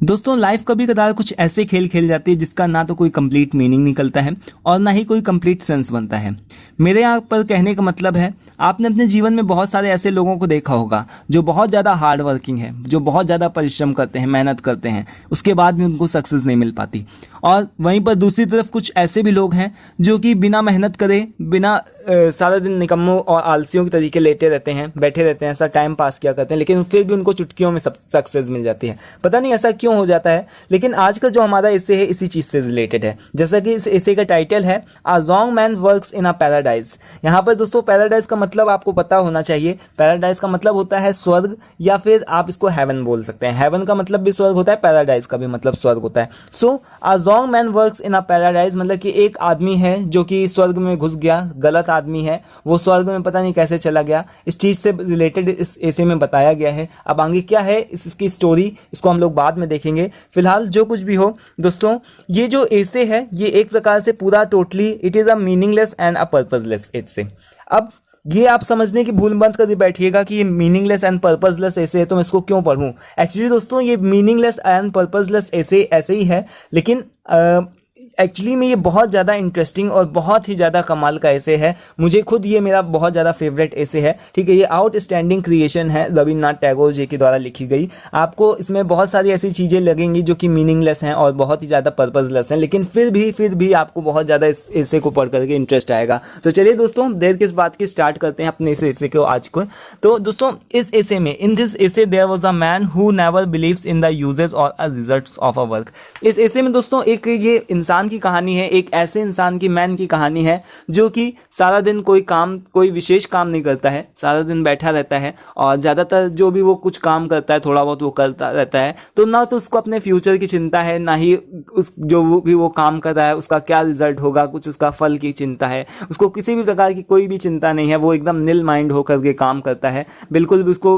दोस्तों लाइफ कभी कदार कुछ ऐसे खेल खेल जाती है जिसका ना तो कोई कंप्लीट मीनिंग निकलता है और ना ही कोई कंप्लीट सेंस बनता है। मेरे यहाँ पर कहने का मतलब है, आपने अपने जीवन में बहुत सारे ऐसे लोगों को देखा होगा जो बहुत ज़्यादा हार्ड वर्किंग है, जो बहुत ज़्यादा परिश्रम करते हैं, मेहनत करते हैं, उसके बाद भी उनको सक्सेस नहीं मिल पाती। और वहीं पर दूसरी तरफ कुछ ऐसे भी लोग हैं जो कि बिना मेहनत करे, बिना सारा दिन निकम्मों और आलसियों के तरीके लेटे रहते हैं, बैठे रहते हैं, ऐसा टाइम पास किया करते हैं, लेकिन फिर भी उनको चुटकियों में सक्सेस मिल जाती है। पता नहीं ऐसा क्यों हो जाता है। लेकिन आज का जो हमारा एसे है इसी चीज़ से रिलेटेड है। जैसा कि इस एसे का टाइटल है अ wrong man works in a paradise. यहाँ पर दोस्तों पैराडाइज का मतलब आपको पता होना चाहिए। पैराडाइज का मतलब होता है स्वर्ग, या फिर आप इसको हेवन बोल सकते हैं। हेवन का मतलब भी स्वर्ग होता है, पैराडाइज का भी मतलब स्वर्ग होता है। So a wrong man works in a paradise मतलब कि एक आदमी है जो कि स्वर्ग में घुस गया, गलत आदमी है, वो स्वर्ग में पता नहीं कैसे चला गया। इस चीज़ से रिलेटेड इस एसे में बताया गया है। अब आगे क्या है इसकी स्टोरी, इसको हम लोग बाद में देखेंगे। फिलहाल जो कुछ भी हो दोस्तों, ये जो एसे है ये एक प्रकार से पूरा totally it is a meaningless and a purposeless essay. अब ये आप समझने की भूल मत कर बैठिएगा कि ये मीनिंगलेस एंड पर्पजलेस ऐसे है तो मैं इसको क्यों पढ़ूं। एक्चुअली दोस्तों ये मीनिंगलेस एंड पर्पजलेस ऐसे ही है, लेकिन एक्चुअली में ये बहुत ज़्यादा इंटरेस्टिंग और बहुत ही ज़्यादा कमाल का ऐसे है। मुझे खुद ये मेरा बहुत ज़्यादा फेवरेट ऐसे है। ठीक है, ये आउटस्टैंडिंग क्रिएशन है रविन्द्रनाथ टैगोर जी के द्वारा लिखी गई। आपको इसमें बहुत सारी ऐसी चीज़ें लगेंगी जो कि मीनिंगलेस हैं और बहुत ही ज़्यादा पर्पजलेस हैं, लेकिन फिर भी आपको बहुत ज़्यादा इस ऐसे को पढ़ करके इंटरेस्ट आएगा। तो चलिए दोस्तों देर किस बात की स्टार्ट करते हैं अपने इस ऐसे को आज को। तो दोस्तों इस ऐसे में, in this essay there was a man who never believes in the uses और रिजल्ट्स ऑफ अ वर्क। इस ऐसे में दोस्तों एक ये इंसान की कहानी है, एक ऐसे इंसान की, मैन की कहानी है जो कि सारा दिन कोई विशेष काम नहीं करता है, सारा दिन बैठा रहता है और ज़्यादातर जो भी वो कुछ काम करता है थोड़ा बहुत वो करता रहता है। तो ना तो उसको अपने फ्यूचर की चिंता है, ना ही उस जो वो काम कर रहा है उसका क्या रिजल्ट होगा, कुछ उसका फल की चिंता है। उसको किसी भी प्रकार की कोई भी चिंता नहीं है, वो एकदम निल माइंड होकर के काम करता है। बिल्कुल भी उसको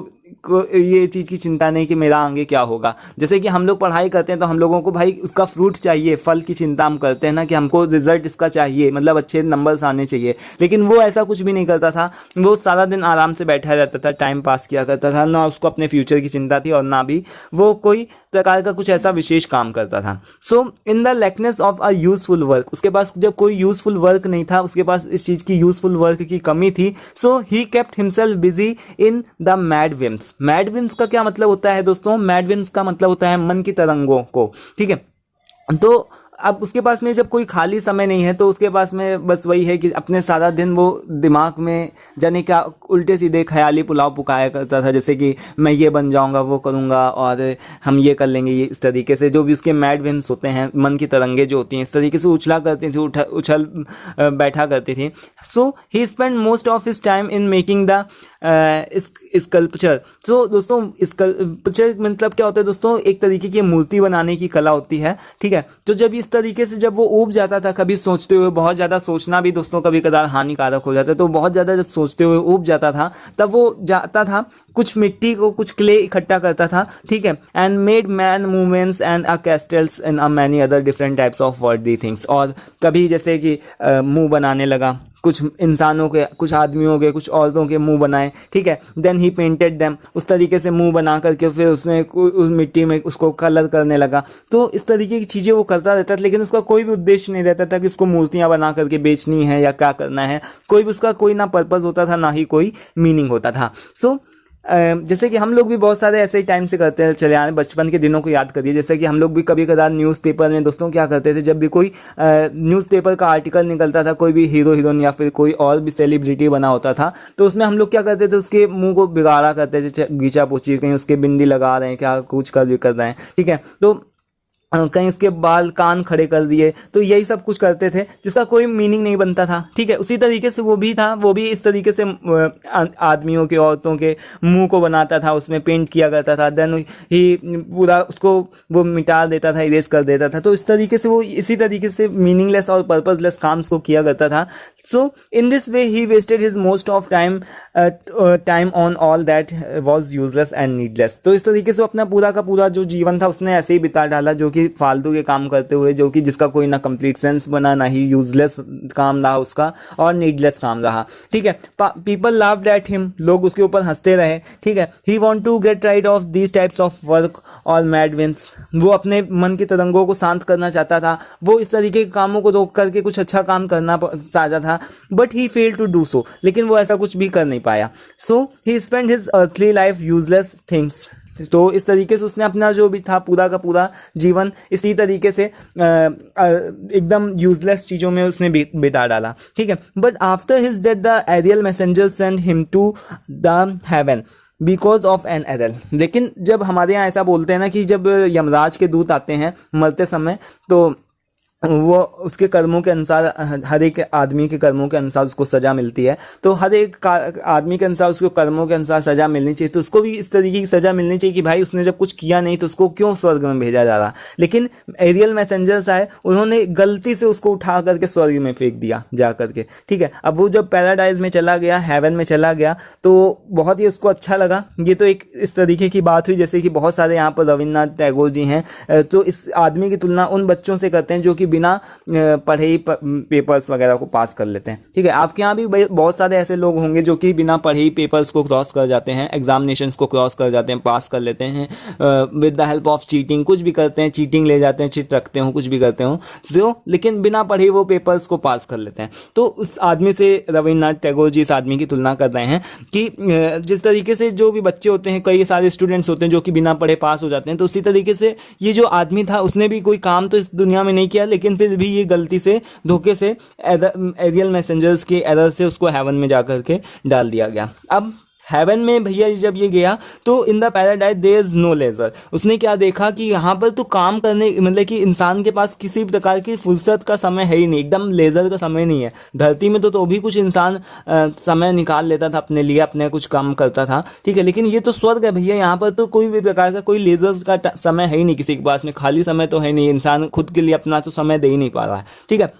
ये चीज़ की चिंता नहीं कि मेरा आगे क्या होगा। जैसे कि हम लोग पढ़ाई करते हैं तो हम लोगों को भाई उसका फ्रूट चाहिए, फल की चिंता हम करते हैं ना कि हमको रिजल्ट इसका चाहिए, मतलब अच्छे नंबर्स आने चाहिए। लेकिन वो ऐसा कुछ भी नहीं करता था। वो सारा दिन आराम से बैठा रहता था, टाइम पास किया करता था। ना उसको अपने फ्यूचर की चिंता थी और ना भी वो कोई प्रकार का कुछ ऐसा विशेष काम करता था। So in the lackness of a useful work, उसके पास जब कोई यूजफुल वर्क नहीं था, उसके पास इस चीज़ की यूजफुल वर्क की कमी थी। So he kept himself busy in the mad whims. Mad whims का क्या मतलब होता है दोस्तों? मैड विम्स का मतलब होता है मन की तरंगों को। ठीक है, तो अब उसके पास में जब कोई खाली समय नहीं है तो उसके पास में बस वही है कि अपने सारा दिन वो दिमाग में जाने क्या उल्टे सीधे ख्याली पुलाव पकाया करता था। जैसे कि मैं ये बन जाऊंगा, वो करूंगा और हम ये कर लेंगे, ये इस तरीके से जो भी उसके मैड विम्स होते हैं, मन की तरंगे जो होती हैं, इस तरीके से उछला करती थी, उछल बैठा करती थी। So he spend most of his time in making the sculpture. तो दोस्तों स्कल्पचर मतलब क्या होता है दोस्तों? एक तरीके की मूर्ति बनाने की कला होती है। ठीक है, तो जब इस तरीके से जब वो ऊब जाता था, कभी सोचते हुए, बहुत ज़्यादा सोचना भी दोस्तों कभी कदार हानिकारक हो जाता है, तो बहुत ज़्यादा जब सोचते हुए ऊब जाता था तब वो जाता था कुछ मिट्टी को, कुछ क्ले इकट्ठा करता था। ठीक है, and made man movements and a castles and a many other different types of wordy things. और कभी जैसे कि मुंह बनाने लगा, कुछ इंसानों के, कुछ आदमियों के, कुछ औरतों के मुंह बनाए। ठीक है, देन ही पेंटेड देम, उस तरीके से मुंह बना करके फिर उसने उस मिट्टी में उसको कलर करने लगा। तो इस तरीके की चीज़ें वो करता रहता था, लेकिन उसका कोई भी उद्देश्य नहीं रहता था कि उसको मूर्तियाँ बना करके बेचनी है या क्या करना है। कोई भी उसका कोई ना पर्पज़ होता था, ना ही कोई मीनिंग होता था। सो जैसे कि हम लोग भी बहुत सारे ऐसे ही टाइम से करते हैं चले आ रहे हैं, बचपन के दिनों को याद करिए। जैसे कि हम लोग भी कभी कदार न्यूज़पेपर में दोस्तों क्या करते थे, जब भी कोई न्यूज़पेपर का आर्टिकल निकलता था, कोई भी हीरो हीरोइन या फिर कोई और भी सेलिब्रिटी बना होता था, तो उसमें हम लोग क्या करते थे, उसके मुंह को बिगाड़ा करते थे, गीचा पोची, कहीं उसके बिंदी लगा रहे हैं, क्या कुछ कर रहे हैं। ठीक है, तो कहीं उसके बाल कान खड़े कर दिए, तो यही सब कुछ करते थे जिसका कोई मीनिंग नहीं बनता था। ठीक है, उसी तरीके से वो भी था, वो भी इस तरीके से आदमियों के, औरतों के मुंह को बनाता था, उसमें पेंट किया करता था, देन ही पूरा उसको वो मिटा देता था, इरेज कर देता था। तो इस तरीके से वो इसी तरीके से मीनिंगलेस और पर्पजलेस काम को किया करता था। So in this way he wasted his most of time on all that was useless and needless. तो इस तरीके से अपना पूरा का पूरा जो जीवन था उसने ऐसे ही बिता डाला, जो कि फालतू के काम करते हुए, जो कि जिसका कोई ना कंप्लीट सेंस बना, ना ही यूजलेस काम रहा उसका और नीडलेस काम रहा। ठीक है, पीपल लाफ्ड एट हिम, लोग उसके ऊपर हंसते रहे। ठीक है, he want to get rid of these types of work और मैड विंस, वो अपने मन की तरंगों को शांत करना चाहता था, वो इस तरीके के कामों को रोक करके कुछ अच्छा काम करना चाहता था, but he fail to do so, लेकिन वो ऐसा कुछ भी कर नहीं पाया। So he spend his earthly life useless things, तो इस तरीके से उसने अपना जो भी था पूरा का पूरा जीवन इसी तरीके से एकदम यूजलेस चीज़ों में उसने बिता डाला। ठीक है, but after his death the aerial messenger send him to the heaven because of an error. लेकिन जब हमारे यहाँ ऐसा बोलते हैं ना कि जब यमराज के दूत आते हैं मरते समय, तो वो उसके कर्मों के अनुसार, हर एक आदमी के कर्मों के अनुसार उसको सज़ा मिलती है, तो हर एक आदमी के अनुसार उसको कर्मों के अनुसार सज़ा मिलनी चाहिए। तो उसको भी इस तरीके की सज़ा मिलनी चाहिए कि भाई उसने जब कुछ किया नहीं तो उसको क्यों स्वर्ग में भेजा जा रहा। लेकिन एरियल मैसेंजर्स आए, उन्होंने गलती से उसको उठा करके स्वर्ग में फेंक दिया जा करके। ठीक है, अब वो जब पैराडाइज में चला गया, हेवन में चला गया, तो बहुत ही उसको अच्छा लगा। ये तो एक इस तरीके की बात हुई, जैसे कि बहुत सारे यहाँ पर रविन्द्रनाथ टैगोर जी हैं, तो इस आदमी की तुलना उन बच्चों से करते हैं जो कि बिना पढ़े ही पेपर्स वगैरह को पास कर लेते हैं। ठीक है, आपके यहाँ भी बहुत सारे ऐसे लोग होंगे जो कि बिना पढ़े ही पेपर्स को क्रॉस कर जाते हैं, एग्जामिनेशंस को क्रॉस कर जाते हैं, पास कर लेते हैं with the help of cheating, कुछ भी करते हैं, चीटिंग ले जाते हैं, चिट रखते हो, कुछ भी करते हो जो, लेकिन बिना पढ़े वो पेपर्स को पास कर लेते हैं। तो उस आदमी से रविन्द्रनाथ टैगोर जी इस आदमी की तुलना कर रहे हैं कि जिस तरीके से जो भी बच्चे होते हैं, कई सारे स्टूडेंट्स होते हैं जो कि बिना पढ़े पास हो जाते हैं, तो उसी तरीके से ये जो आदमी था उसने भी कोई काम तो इस दुनिया में नहीं किया, लेकिन फिर भी ये गलती से, धोखे से, एरियल मैसेंजर्स के एरर से उसको हेवन में जाकर के डाल दिया गया। अब हेवन में भैया जब ये गया तो in the paradise there is no leisure, उसने क्या देखा कि यहाँ पर तो काम करने, मतलब कि इंसान के पास किसी प्रकार की फुर्सत का समय है ही नहीं, एकदम लेजर का समय नहीं है। धरती में तो भी कुछ इंसान समय निकाल लेता था अपने लिए, अपने कुछ काम करता था। ठीक है, लेकिन ये तो स्वर्ग है भैया, यहाँ पर तो कोई भी प्रकार का कोई लेजर का समय है ही नहीं, किसी के पास में खाली समय तो है नहीं, इंसान खुद के लिए अपना तो समय दे ही नहीं पा रहा है। ठीक है,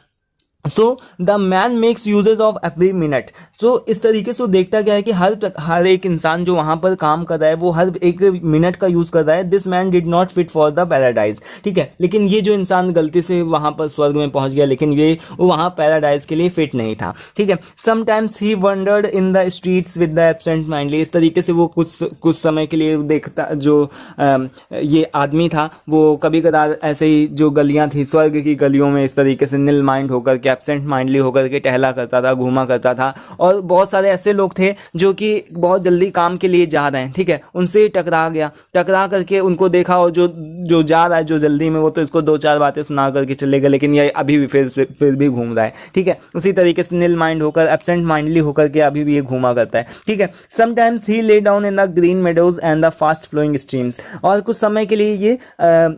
so the man makes uses of every minute, so इस तरीके से वो देखता क्या है कि हर एक इंसान जो वहाँ पर काम कर रहा है वो हर एक मिनट का यूज़ कर रहा है। This man did not fit for the paradise. ठीक है, लेकिन ये जो इंसान गलती से वहाँ पर स्वर्ग में पहुँच गया, लेकिन ये वहाँ पैराडाइज के लिए फिट नहीं था। ठीक है, sometimes he wandered in the streets with the absent mindly, इस तरीके से वो कुछ समय के लिए देखता, जो ये आदमी था वो कभी कदार ऐसे ही जो गलियाँ थी स्वर्ग की गलियों में इस तरीके से नील माइंड होकर के, एब्सेंट माइंडली होकर के टहला करता था, घूमा करता था। और बहुत सारे ऐसे लोग थे जो कि बहुत जल्दी काम के लिए जा रहे हैं, ठीक है, उनसे टकरा गया, टकरा करके उनको देखा और जो जा रहा है जो जल्दी में, वो तो इसको दो चार बातें सुना करके चले गए, लेकिन ये अभी भी फिर भी घूम रहा है। ठीक है, उसी तरीके से नील माइंड होकर, एब्सेंट माइंडली होकर के अभी भी ये घूमा करता है। ठीक है, sometimes he lay down in the green meadows and the fast flowing streams, और कुछ समय के लिए ये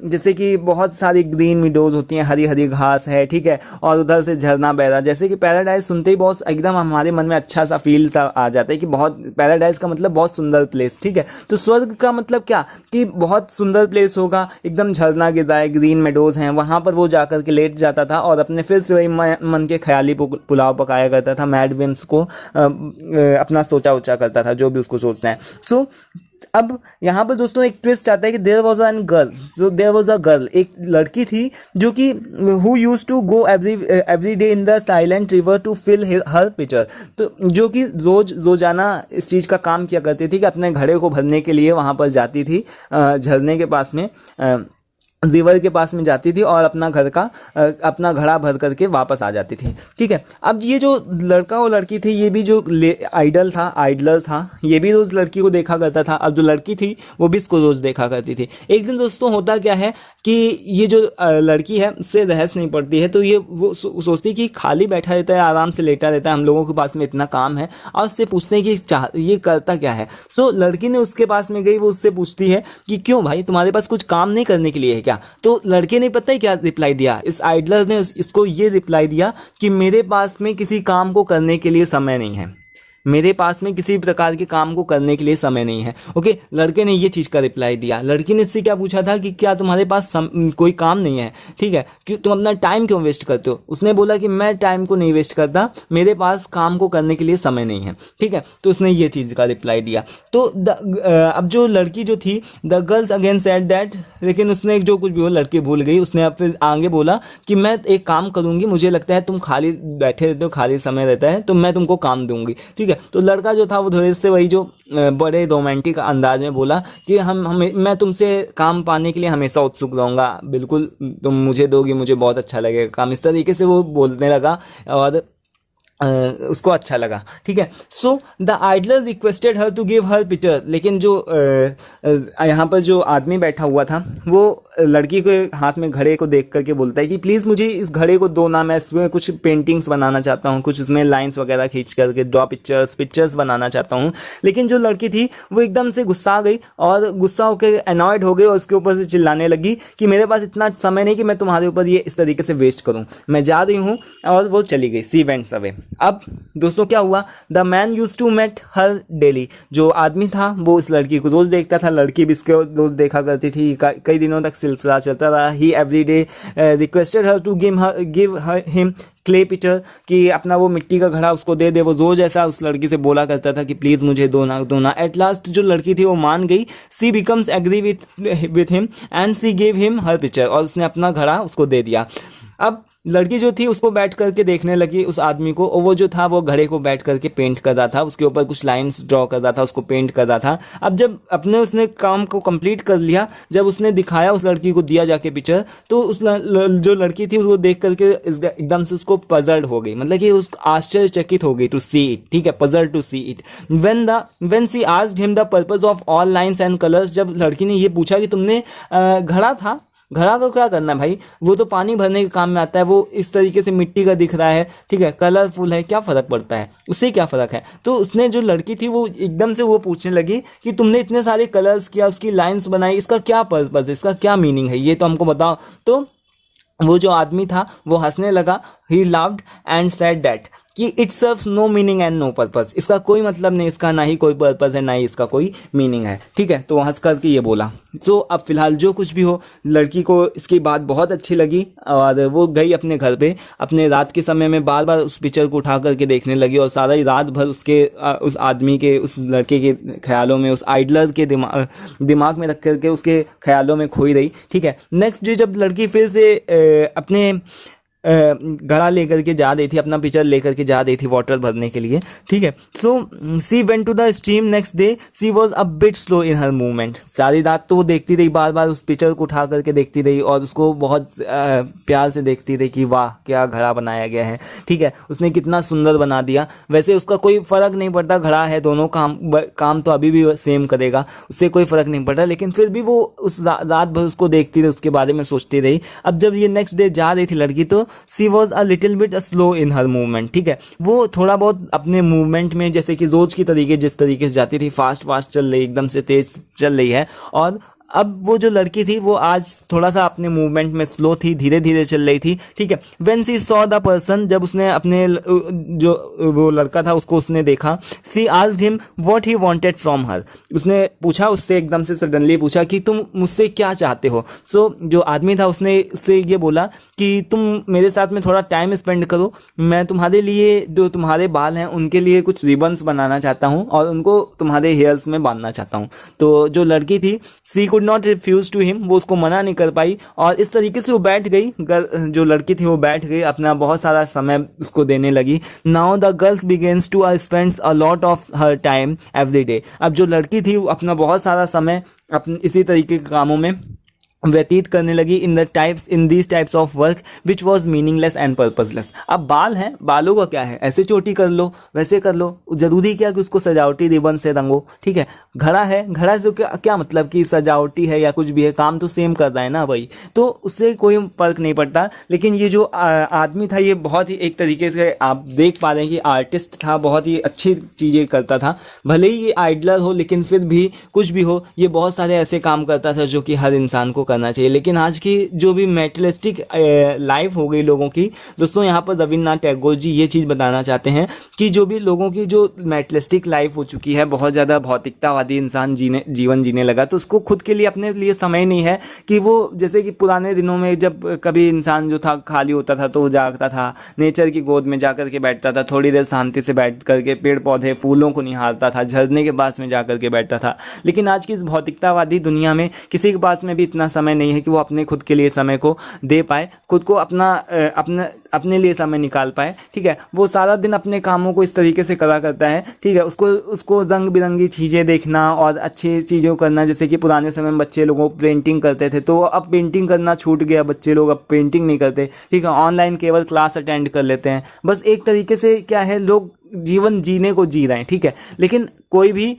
जैसे कि बहुत सारी ग्रीन मेडोज होती हैं, हरी हरी घास है, ठीक है, और उधर से झरना बह रहा, जैसे कि पैराडाइज सुनते ही बहुत एकदम हमारे मन में अच्छा सा फील सा आ जाता है कि बहुत, पैराडाइज का मतलब बहुत सुंदर प्लेस। ठीक है, तो स्वर्ग का मतलब क्या कि बहुत सुंदर प्लेस होगा, एकदम झरना गिर रहा है, ग्रीन मेडोज हैं, वहाँ पर वो जाकर के लेट जाता था और अपने फिर से वही मन के ख्याली पुलाव पकाया करता था, मैड विम्स को अपना सोचा उचा करता था, जो भी उसको सोचना है। सो अब यहाँ पर दोस्तों एक ट्विस्ट आता है कि there was an girl, so there was a girl, एक लड़की थी जो कि who use to go every day in the silent river to fill her picture, तो जो कि रोजाना इस चीज़ का काम किया करती थी कि अपने घड़े को भरने के लिए वहाँ पर जाती थी, झरने के पास में, रिवर के पास में जाती थी और अपना अपना घड़ा भर करके वापस आ जाती थी। ठीक है, अब ये जो लड़का और लड़की थी, ये भी जो आइडलर था, ये भी रोज़ लड़की को देखा करता था। अब जो लड़की थी वो भी इसको रोज़ देखा करती थी। एक दिन दोस्तों होता क्या है कि ये जो लड़की है उससे रहस नहीं पड़ती है, तो ये वो सोचती है कि खाली बैठा रहता है, आराम से लेटा रहता है, हम लोगों के पास में इतना काम है, और उससे पूछते हैं कि ये करता क्या है। सो लड़की ने उसके पास में गई, वो उससे पूछती है कि क्यों भाई, तुम्हारे पास कुछ काम नहीं करने के लिए है क्या? तो लड़के ने पता है क्या रिप्लाई दिया, इस आइडलर ने इसको ये रिप्लाई दिया कि मेरे पास में किसी काम को करने के लिए समय नहीं है। मेरे पास में किसी प्रकार के काम को करने के लिए समय नहीं है। ओके, लड़के ने ये चीज़ का रिप्लाई दिया। लड़की ने इससे क्या पूछा था कि क्या तुम्हारे पास कोई काम नहीं है, ठीक है, कि तुम अपना टाइम क्यों वेस्ट करते हो। उसने बोला कि मैं टाइम को नहीं वेस्ट करता, मेरे पास काम को करने के लिए समय नहीं है, ठीक है। तो उसने ये चीज़ का रिप्लाई दिया। तो अब जो लड़की जो थी, the girls again said that, लेकिन उसने जो कुछ भी हो लड़की भूल गई। उसने अब फिर आगे बोला कि मैं एक काम करूंगी, मुझे लगता है तुम खाली बैठे रहते हो, खाली समय रहता है, तो मैं तुमको काम दूंगी, ठीक है। तो लड़का जो था वो थोड़े से वही जो बड़े रोमांटिक अंदाज में बोला कि मैं तुमसे काम पाने के लिए हमेशा उत्सुक रहूँगा, बिल्कुल तुम मुझे दोगी, मुझे बहुत अच्छा लगेगा काम। इस तरीके से वो बोलने लगा और उसको अच्छा लगा, ठीक है। So the idler requested her to give her picture, लेकिन जो यहाँ पर जो आदमी बैठा हुआ था वो लड़की के हाथ में घड़े को देख करके बोलता है कि प्लीज़ मुझे इस घड़े को दो ना, मैं इसमें कुछ पेंटिंग्स बनाना चाहता हूँ, कुछ इसमें लाइंस वगैरह खींच करके ड्रॉ पिक्चर्स बनाना चाहता हूँ। लेकिन जो लड़की थी वो एकदम से गुस्सा आ गई और गुस्सा होकर अनॉयड हो गई और उसके ऊपर से चिल्लाने लगी कि मेरे पास इतना समय नहीं कि मैं तुम्हारे ऊपर ये इस तरीके से वेस्ट करूँ, मैं जा रही हूँ। और वो चली गई, सी वेंट्स अवे। अब दोस्तों क्या हुआ, the man use to met her daily, जो आदमी था वो इस लड़की को रोज देखता था, लड़की भी इसके रोज देखा करती थी। कई दिनों तक सिलसिला चलता रहा। He every day requested her to give him clay picture, कि अपना वो मिट्टी का घड़ा उसको दे दे। वो रोज ऐसा उस लड़की से बोला करता था कि प्लीज़ मुझे दो ना। एट लास्ट जो लड़की थी वो मान गई। She becomes agree with him and she gave him her picture, और उसने अपना घड़ा उसको दे दिया। अब लड़की जो थी उसको बैठ करके देखने लगी उस आदमी को, और वो जो था वो घड़े को बैठ करके पेंट कर रहा था, उसके ऊपर कुछ लाइंस ड्रॉ कर रहा था, उसको पेंट कर रहा था। अब जब उसने काम को कंप्लीट कर लिया, जब उसने दिखाया उस लड़की को, दिया जाके पिक्चर, तो उस जो लड़की थी उसको देख करके एकदम से उसको पजल्ड हो गई, मतलब कि उस आश्चर्यचकित हो गई, टू सी इट, ठीक है, puzzled to see it. When she asked him the purpose of all lines and colours, जब लड़की ने ये पूछा कि तुमने घड़ा को क्या करना है भाई, वो तो पानी भरने के काम में आता है, वो इस तरीके से मिट्टी का दिख रहा है, ठीक है, कलरफुल है, क्या फ़र्क पड़ता है, उससे क्या फ़र्क है। तो उसने जो लड़की थी वो एकदम से वो पूछने लगी कि तुमने इतने सारे कलर्स किया, उसकी लाइंस बनाई, इसका क्या पर्पस है, इसका क्या मीनिंग है, ये तो हमको बताओ। तो वो जो आदमी था वो हंसने लगा। He laughed and said that कि it serves no meaning and no purpose, इसका कोई मतलब नहीं, इसका ना ही कोई पर्पस है, ना ही इसका कोई मीनिंग है, ठीक है। तो हंस करके ये बोला। तो अब फिलहाल जो कुछ भी हो, लड़की को इसकी बात बहुत अच्छी लगी और वो गई अपने घर पे। अपने रात के समय में बार बार उस पिक्चर को उठा करके देखने लगी और सारा ही रात भर उस आदमी के, उस लड़के के ख्यालों में, उस आइडलर के दिमाग में रख करके उसके ख्यालों में खोई रही, ठीक है। नेक्स्ट डे जब लड़की फिर से अपने घड़ा लेकर के जा रही थी, अपना पिक्चर लेकर के जा रही थी वाटर भरने के लिए, ठीक है। So she went to the stream next day, she was a bit slow in her movement. सारी रात तो वो देखती रही, बार बार उस पिक्चर को उठा करके देखती रही और उसको बहुत प्यार से देखती रही कि वाह क्या घड़ा बनाया गया है, ठीक है, उसने कितना सुंदर बना दिया। वैसे उसका कोई फ़र्क नहीं पड़ता, घड़ा है, दोनों काम तो अभी भी सेम करेगा, उससे कोई फ़र्क नहीं पड़ता, लेकिन फिर भी वो उस रात भर उसको देखती रही, उसके बारे में सोचती रही। अब जब ये नेक्स्ट डे जा रही थी लड़की, तो she was a little bit slow in her movement, ठीक है, वो थोड़ा बहुत अपने मूवमेंट में, जैसे कि रोज की तरीके जिस तरीके से जाती थी, फास्ट चल रही, एकदम से तेज चल रही है। और अब वो जो लड़की थी वो आज थोड़ा सा अपने मूवमेंट में स्लो थी, धीरे धीरे चल रही थी, ठीक है। When she saw the person, जब उसने अपने जो वो लड़का था उसको उसने देखा, she asked him what he wanted from her, उसने पूछा उससे, एकदम से सडनली पूछा कि तुम मुझसे क्या चाहते हो। सो जो आदमी था उसने उससे ये बोला कि तुम मेरे साथ में थोड़ा टाइम स्पेंड करो, मैं तुम्हारे लिए जो तुम्हारे बाल हैं उनके लिए कुछ रिबन्स बनाना चाहता हूँ और उनको तुम्हारे हेयर्स में बांधना चाहता हूँ। तो जो लड़की थी, she could not refuse to him, वो उसको मना नहीं कर पाई और इस तरीके से वो बैठ गई, जो लड़की थी वो बैठ गई, अपना बहुत सारा समय उसको देने लगी। Now the girls begins to spends a lot of her time every day, अब जो लड़की थी वो अपना बहुत सारा समय अपने इसी तरीके के कामों में व्यतीत करने लगी, in these types of work which was meaningless and purposeless. अब बाल हैं, बालों का क्या है, ऐसे चोटी कर लो, वैसे कर लो, जरूरी क्या कि उसको सजावटी रिबन से रंगो, ठीक है। घड़ा है, घड़ा से क्या मतलब कि सजावटी है या कुछ भी है, काम तो सेम कर रहा है ना भाई, तो उससे कोई फर्क नहीं पड़ता। लेकिन ये जो आदमी था ये बहुत ही एक तरीके से आप देख पा रहे हैं कि आर्टिस्ट था, बहुत ही अच्छी चीज़ें करता था, भले ही ये आइडलर हो लेकिन फिर भी कुछ भी हो, ये बहुत सारे ऐसे काम करता था जो कि हर इंसान को करना चाहिए। लेकिन आज की जो भी मेटेरियलिस्टिक लाइफ हो गई लोगों की, दोस्तों यहाँ पर रविन्द्रनाथ टैगोर जी ये चीज़ बताना चाहते हैं कि जो भी लोगों की जो मेटेरियलिस्टिक लाइफ हो चुकी है, बहुत ज़्यादा भौतिकतावादी इंसान जीवन जीने लगा, तो उसको खुद के लिए अपने लिए समय नहीं है कि वो, जैसे कि पुराने दिनों में जब कभी इंसान जो था खाली होता था तो वो जागता था, नेचर की गोद में जाकर के बैठता था, थोड़ी देर शांति से बैठ करके पेड़ पौधे फूलों को निहारता था, झरने के पास में जाकर के बैठता था। लेकिन आज की इस भौतिकतावादी दुनिया में किसी के पास में भी इतना समय नहीं है कि वो अपने खुद के लिए समय को दे पाए, खुद को अपने लिए समय निकाल पाए। ठीक है, वो सारा दिन अपने कामों को इस तरीके से करा करता है। ठीक है, उसको रंग बिरंगी चीज़ें देखना और अच्छी चीज़ों करना, जैसे कि पुराने समय में बच्चे लोगों पेंटिंग करते थे, तो अब पेंटिंग करना छूट गया, बच्चे लोग अब पेंटिंग नहीं करते। ठीक है, ऑनलाइन केवल क्लास अटेंड कर लेते हैं। बस एक तरीके से क्या है, लोग जीवन जीने को जी रहे हैं। ठीक है, लेकिन कोई भी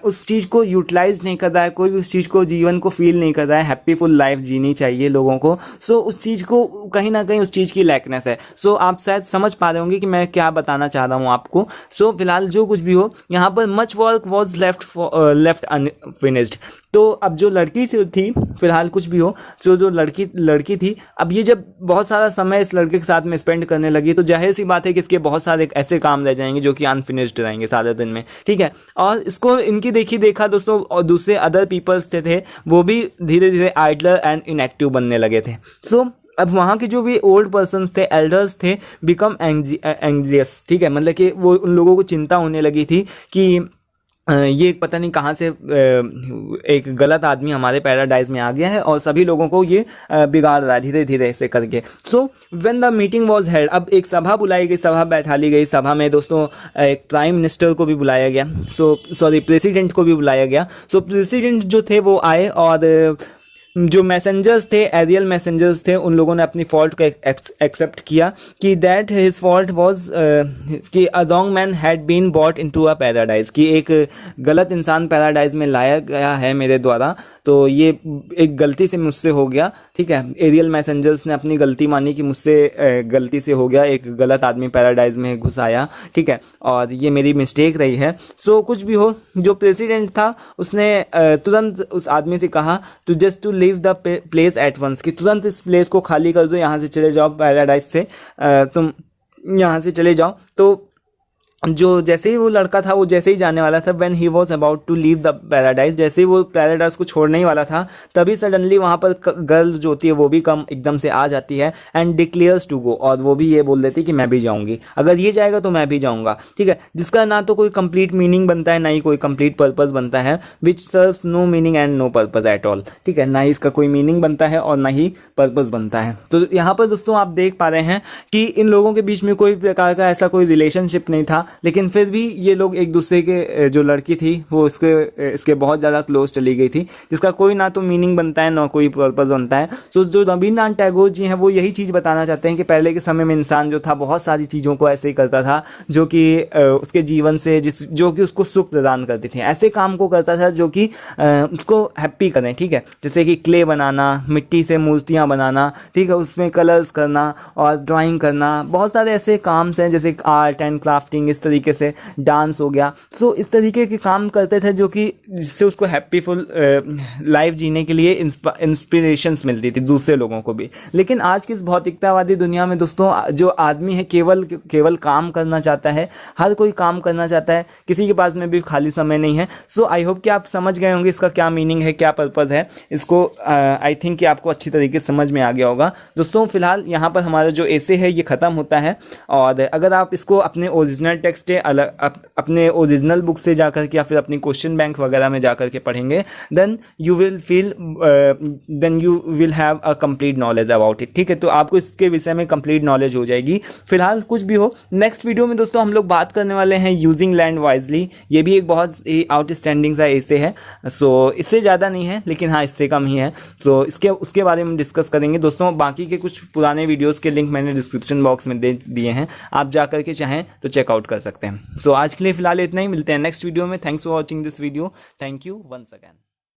उस चीज़ को यूटिलाइज नहीं कर रहा है, कोई भी उस चीज़ को, जीवन को फील नहीं कर रहा है। हैप्पीफुल लाइफ जीनी चाहिए लोगों को। सो उस चीज़ को कहीं ना कहीं उस चीज़ की लैकनेस है। सो आप शायद समझ पा रहे होंगे कि मैं क्या बताना चाह रहा हूँ आपको। सो फिलहाल जो कुछ भी हो, यहाँ पर much work was left unfinished. तो अब जो लड़की थी, फिलहाल कुछ भी हो, जो लड़की थी, अब ये जब बहुत सारा समय इस लड़के के साथ में स्पेंड करने लगी, तो जाहिर सी बात है कि इसके बहुत सारे ऐसे काम रह जाएंगे जो कि अनफिनिश्ड रहेंगे सारे दिन में। ठीक है, और इसको इनकी देखा दोस्तों, और दूसरे अदर पीपल्स थे वो भी धीरे धीरे आइडलर एंड इनएक्टिव बनने लगे थे। सो अब वहाँ के जो भी ओल्ड पर्सन थे, एल्डर्स थे, बिकम एंग्जियस। ठीक है, मतलब कि वो उन लोगों को चिंता होने लगी थी कि ये पता नहीं कहाँ से एक गलत आदमी हमारे पैराडाइज में आ गया है और सभी लोगों को ये बिगाड़ रहा है धीरे धीरे ऐसे करके। So when the meeting was held, अब एक सभा बुलाई गई, सभा बैठा ली गई। सभा में दोस्तों एक प्राइम मिनिस्टर को भी बुलाया गया, प्रेसिडेंट को भी बुलाया गया। सो प्रेसिडेंट जो थे वो आए, और जो मैसेंजर्स थे, एरियल मैसेंजर्स थे, उन लोगों ने अपनी फॉल्ट को एक्सेप्ट किया कि दैट हिज फॉल्ट वाज कि a wrong man had been bought into a paradise, कि एक गलत इंसान पैराडाइज में लाया गया है मेरे द्वारा, तो ये एक गलती से मुझसे हो गया। ठीक है, एरियल मैसेंजर्स ने अपनी गलती मानी कि मुझसे गलती से हो गया, एक गलत आदमी पैराडाइज में घुस आया। ठीक है, और ये मेरी मिस्टेक रही है। सो कुछ भी हो, जो प्रेसिडेंट था उसने तुरंत उस आदमी से कहा to just to leave the place at once, कि तुरंत इस प्लेस को खाली कर दो, यहाँ से चले जाओ, पैराडाइज से तुम यहाँ से चले जाओ। तो जो जैसे ही वो लड़का था, वो जैसे ही जाने वाला था, when he was about to leave the paradise, जैसे ही वो पैराडाइज को छोड़ने ही वाला था, तभी सडनली वहाँ पर गर्ल जो होती है वो भी एकदम से आ जाती है एंड डिक्लेयर्स टू गो, और वो भी ये बोल देती है कि मैं भी जाऊँगी, अगर ये जाएगा तो मैं भी जाऊँगा। ठीक है, जिसका ना तो कोई कंप्लीट मीनिंग बनता है, ना ही कोई कंप्लीट पर्पज़ बनता है, which serves no meaning and no purpose at all. ठीक है, ना ही इसका कोई मीनिंग बनता है और ना ही पर्पज़ बनता है। तो यहाँ पर दोस्तों आप देख पा रहे हैं कि इन लोगों के बीच में कोई प्रकार का ऐसा कोई रिलेशनशिप नहीं था, लेकिन फिर भी ये लोग एक दूसरे के, जो लड़की थी वो इसके बहुत ज़्यादा क्लोज चली गई थी, जिसका कोई ना तो मीनिंग बनता है ना कोई पर्पज़ बनता है। सो जो रविन्द्रनाथ टैगोर जी हैं वो यही चीज़ बताना चाहते हैं कि पहले के समय में इंसान जो था बहुत सारी चीज़ों को ऐसे ही करता था जो कि उसके जीवन से जो कि उसको सुख प्रदान करती थी, ऐसे काम को करता था जो कि उसको हैप्पी करें। ठीक है, जैसे कि क्ले बनाना, मिट्टी से मूर्तियाँ बनाना, ठीक है, उसमें कलर्स करना और ड्राइंग करना, बहुत सारे ऐसे काम्स हैं जैसे आर्ट एंड क्राफ्टिंग, इस तरीके से डांस हो गया। सो इस तरीके के काम करते थे जो कि जिससे उसको हैप्पीफुल लाइफ जीने के लिए इंस्पिरेशंस मिलती थी दूसरे लोगों को भी। लेकिन आज की इस भौतिकतावादी दुनिया में दोस्तों जो आदमी है केवल काम करना चाहता है, हर कोई काम करना चाहता है, किसी के पास में भी खाली समय नहीं है। सो आई होप कि आप समझ गए होंगे इसका क्या मीनिंग है, क्या पर्पज़ है, इसको आई थिंक कि आपको अच्छी तरीके से समझ में आ गया होगा। दोस्तों फिलहाल यहाँ पर हमारा जो एसे है ये ख़त्म होता है, और अगर आप इसको अपने ओरिजिनल टेक्स्ट अपने ओरिजिनल बुक से जाकर के या फिर अपनी क्वेश्चन बैंक वगैरह में जाकर के पढ़ेंगे, then you will have a complete knowledge about it. ठीक है, तो आपको इसके विषय में कंप्लीट नॉलेज हो जाएगी। फिलहाल कुछ भी हो, नेक्स्ट वीडियो में दोस्तों हम लोग बात करने वाले हैं यूजिंग लैंड वाइजली। ये भी एक बहुत ही आउटस्टैंडिंग सा ऐसे है। सो इससे ज़्यादा नहीं है, लेकिन हाँ इससे कम ही है। तो उसके बारे में डिस्कस करेंगे दोस्तों। बाकी के कुछ पुराने वीडियोज़ के लिंक मैंने डिस्क्रिप्शन बॉक्स में दे दिए हैं, आप जाकर के चाहें तो चेकआउट कर सकते हैं। सो आज के लिए फिलहाल इतना ही, मिलते हैं नेक्स्ट वीडियो में। Thanks for watching this video. Thank you once again.